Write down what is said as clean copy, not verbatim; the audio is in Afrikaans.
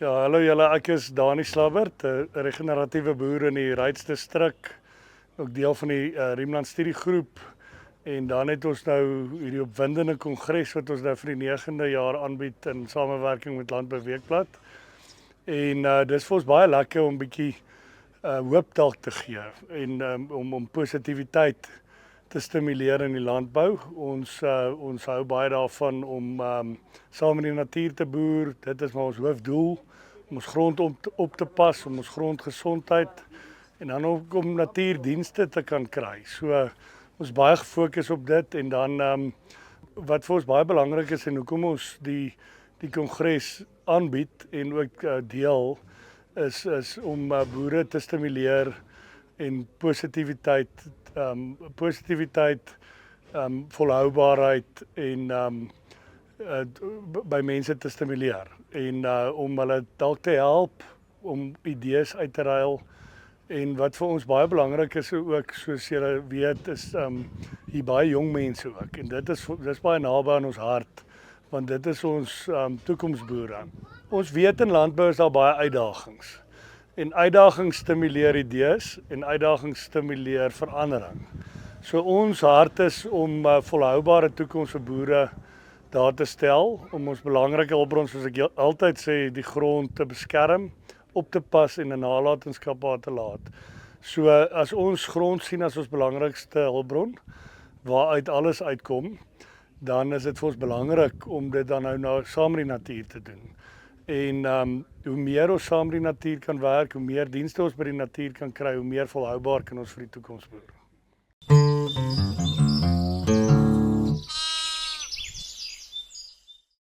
Ja, hallo julle, ek is Dani Slabbert, 'n regeneratiewe boer in die Rydsdistrik, ook deel van die Riemland Studiegroep. En dan het ons nou hierdie opwindende kongres wat ons nou vir die 9de jaar aanbied in samewerking met Landbou Weekblad. En dis vir ons baie lekker om 'n bietjie hoop dalk te gee en om positiwiteit te stimuleer in die landbou. Ons hou baie daarvan om saam met die natuur te boer. Dit is maar ons hoofdoel, om ons grond op te pas, om ons grondgesondheid en dan ook om natuurdienste te kan kry. So ons baie gefokus op dit en dan wat vir ons baie belangrik is en hoekom ons die kongres aanbied en ook deel is om boere te stimuleer en positiwiteit, volhoubaarheid en by mense te stimuleer en om hulle dalk te help om idees uit te ruil. En wat vir ons baie belangrik is ook, soos julle weet, is hier baie jong mense ook. En dis baie naby aan ons hart, want dit is ons toekomsboere. Ons weet in landbou is daar baie uitdagings. En uitdagings stimuleer idees en uitdagings stimuleer verandering. So ons hart is om volhoubare toekoms vir boere daar te stel, om ons belangrike hulpbron, soos ek altyd sê, die grond te beskerm, op te pas en 'n nalatenskap daar te laat. So as ons grond sien as ons belangrikste hulpbron, waaruit alles uitkom, dan is dit vir ons belangrik om dit dan nou saam met die natuur te doen. En hoe meer ons saam met die natuur kan werk, hoe meer dienste ons by die natuur kan kry, hoe meer volhoubaar kan ons vir die toekoms boer.